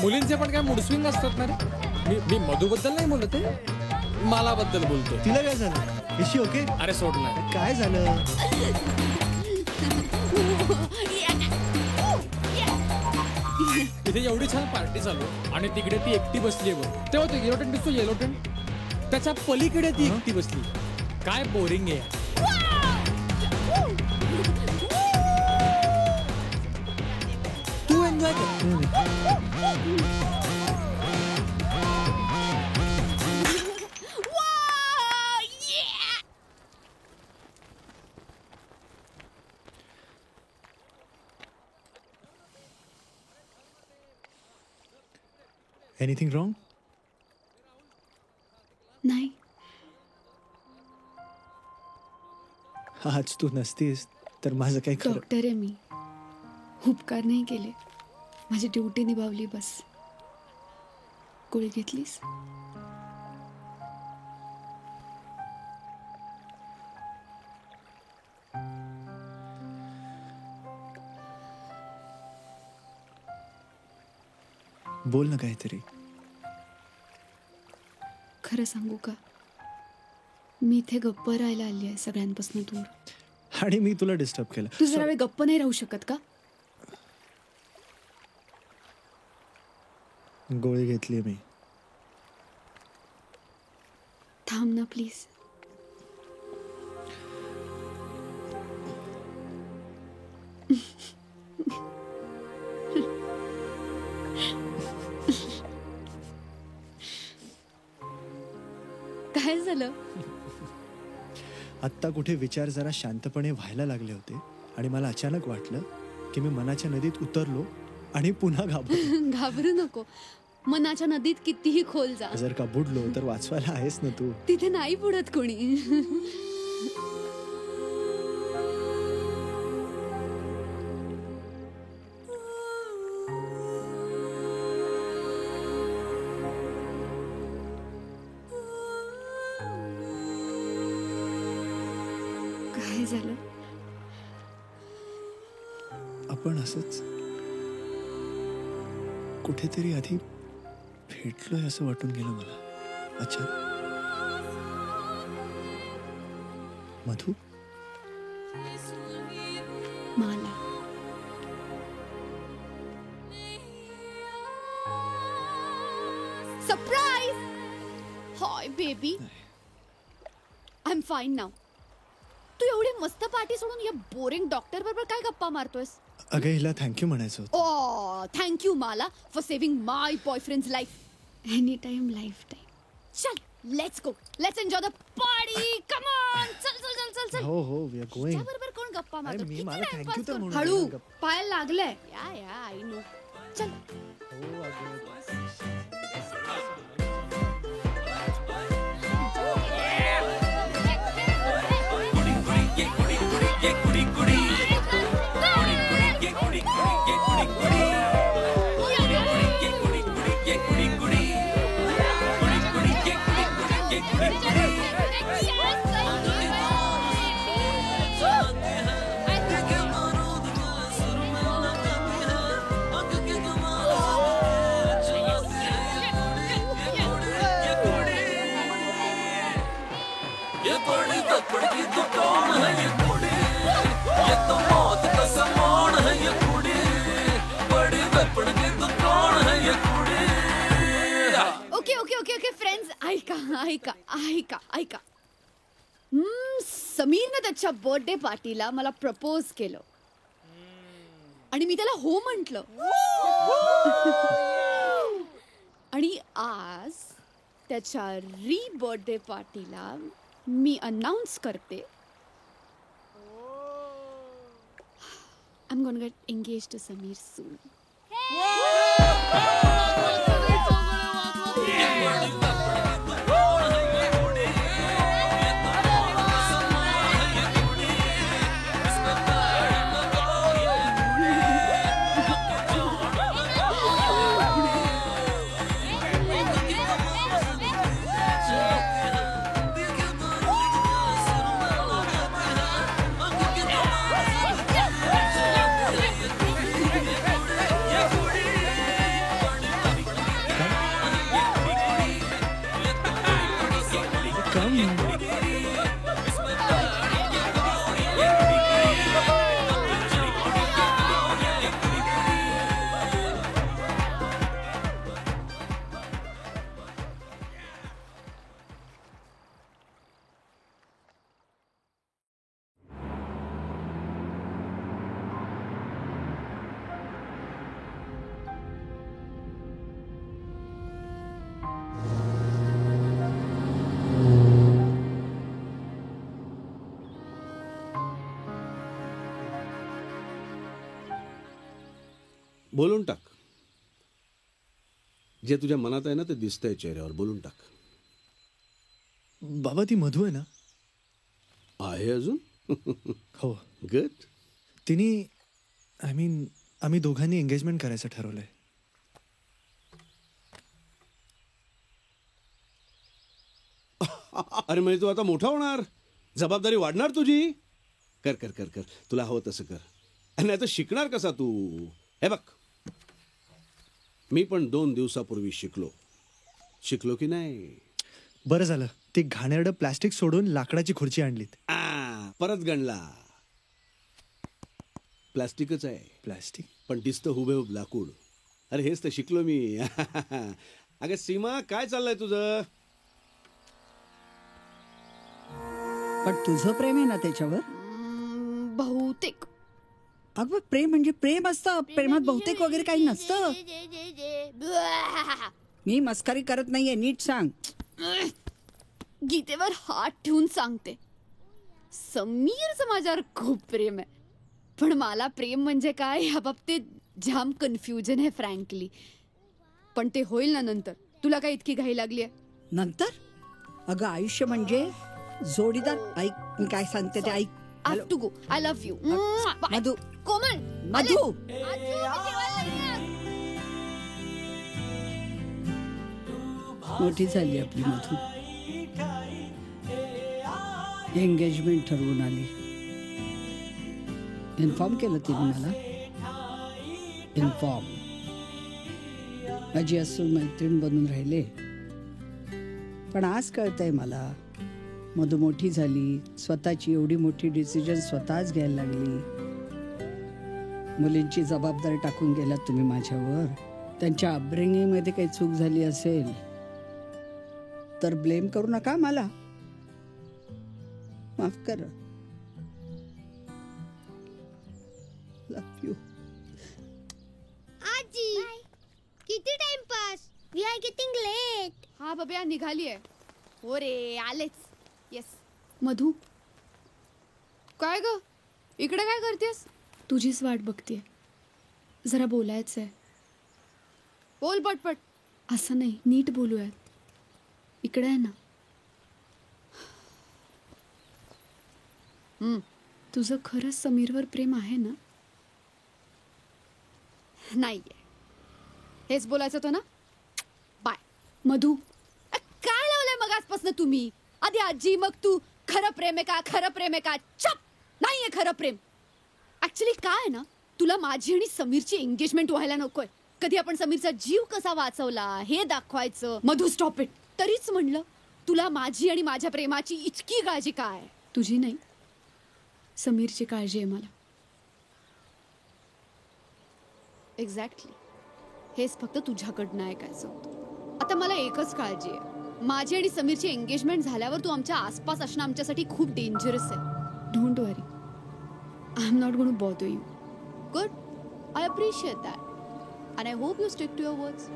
मुलींचे पण काय मूडस्विंग असतात ना रे. मी मधुबद्दल नाही बोलत आहे, मालाबद्दल बोलतोय. तिला काय झालं? इशी ओके? अरे सोड ना. काय झालं? तिथे एवढी छान पार्टी चालू आणि तिकडे ती एकटी बसली आहे बघ. तेव्हा तो येलो टेंट दिसतो, येलो टेंट, त्याच्या पलीकडे ती एकटी बसली. काय बोरिंग आहे. तू एन्जॉय कर. Anything wrong? नाही. आज तू नसतीस तर माझं काही खरं. डॉक्टर आहे मी, उपकार नाही केले, माझी ड्युटी निभावली बस. गोळी घेतलीस? बोल ना काहीतरी. खरं सांगू का, मी इथे गप्प राहायला आली आहे सगळ्यांपासून दूर. आणि मी तुला डिस्टर्ब केलं. तू जरा वेळ गप्प नाही राहू शकत का? गोळी घेतली मी. थांब ना प्लीज. काय झालं? आत्ता कुठे विचार जरा शांतपणे व्हायला लागले होते आणि मला अचानक वाटलं की मी मनाच्या नदीत उतरलो आणि पुन्हा घाबरलो. घाबरू नको, मनाच्या नदीत कितीही खोल जा. जर का बुडलो तर वाचवायला आहेस ना तू. तिथे नाही बुडत कोणी. काय झालं? आपण असंच कुठेतरी आधी भेटलोय असं वाटून गेलं मला. अच्छा, मधु? मला surprise. Hi baby, I am fine now. तू एवढी मस्त पार्टी सोडून या बोरिंग डॉक्टर बरोबर काय गप्पा मारतोयस? अगं हिला थँक्यू म्हणायचं होतं. Oh, thank you, Mala, for saving my boyfriend's life. Anytime, lifetime. चल, let's go. Let's enjoy the party. Come on. चल चल चल चल चल. हो हो, वी आर गोइंग. त्याबरोबर कोण गप्पा मारतो? मी किती मला time थँक्यू pass तर करतो? म्हणून. हळू, पायाला लागलंय. या आय नो. चल. हो अगं. ओके फ्रेंड्स, ऐका. समीरने त्याच्या बर्थडे पार्टीला मला प्रपोज केलं आणि मी त्याला हो म्हटलं. आणि आज त्याच्या बर्थडे पार्टीला मी अनाउन्स करते, I'm gonna get engaged to Sameer soon. बोलून टाक. जे तुझ्या मनात आहे ना ते दिसतंय चेहऱ्यावर. बोलून टाक. बाबा ती मधू आहे ना, आहे अजून? हो गुड. तिने आम्ही दोघांनी एंगेजमेंट करायचं ठरवलंय. अरे म्हणजे तू आता मोठा होणार, जबाबदारी वाढणार तुझी. कर कर कर कर, तुला हवं तसं कर. नाही तर शिकणार कसा तू? हे बघ, मी पण 2 दिवसापूर्वी शिकलो की नाही? बरं झालं ते घाणेरडं प्लास्टिक सोडून लाकडाची खुर्ची आणलीत. परत गणला. प्लास्टिकच आहे, प्लास्टिक पण दिसतं हुबेहूब लाकूड. अरे हेच तर शिकलो मी. अगं सीमा, काय चाललंय तुझं? पण तुझं प्रेम आहे ना त्याच्यावर? बहुतेक. अगं प्रेम म्हणजे प्रेम असतं, प्रेमात बहुतेक वगैरे काही नसतं. मी मस्करी करत नाहीये, नीट सांग. गीतेवर हात ठेवून सांगते, समीरचं माझ्यावर खूप प्रेम आहे. पण मला प्रेम म्हणजे काय या बाबतीत जाम कन्फ्युजन आहे फ्रँकली. पण ते होईल ना नंतर. तुला काय इतकी घाई लागली आहे? नंतर? अगं आयुष्य म्हणजे जोडीदार. ऐक मी काय सांगते ते ऐक. I have to go. I love you. Madhu, कोमल, मधू. मोठी झाली आपली मधू. एंगेजमेंट ठरवून आली. इन्फॉर्म केलं तिने मला. इन्फॉर्म. माझी असून मैत्रीण बनून राहिले. पण आज कळतंय मला, मधू मोठी झाली, स्वतःची एवढी मोठी डिसिजन स्वतःच घ्यायला लागली. मुलींची जबाबदारी टाकून गेलात तुम्ही माझ्यावर. त्यांच्या अपब्रिंगिंगमध्ये काही चूक झाली असेल तर ब्लेम करू नका मला. माफ करा. Love you. आजी किती timepass? We are getting late. हा बब्या निघाली आहे. हो रे आलेच. येस. मधू, काय ग इकडे काय करतेस? तुझीच वाट बघते. जरा बोलायचंय. बोल पटपट. असं नाही, नीट बोलूयात. इकडे आहे ना. तुझं खरंच समीरवर प्रेम आहे ना? नाहीये. हेच बोलायचं होतं ना? बाय. मधू, काय लावलंय मग आजपासून तुम्ही? आधी आजी, मग तू. खरं प्रेम आहे का? खरं प्रेम आहे का? चप. नाहीये खरं प्रेम. ऍक्च्युली काय आहे ना, तुला माझी आणि समीरची एंगेजमेंट व्हायला नकोय. कधी आपण समीरचा जीव कसा वाचवला हे दाखवायचं. Madhu stop it. तरीच म्हणलं, तुला माझी आणि माझ्या प्रेमाची इतकी काळजी काय? तुझी नाही, समीरची काळजी आहे मला. एक्झॅक्टली. हेच फक्त तुझ्याकडनं ऐकायचं होतं. आता मला एकच काळजी आहे, माझी आणि समीरची एंगेजमेंट झाल्यावर तू आमच्या आसपास असणं आमच्यासाठी खूप डेंजरस आहे. Don't worry, I am not going to bother you. Good. I appreciate that. And I hope you stick to your words.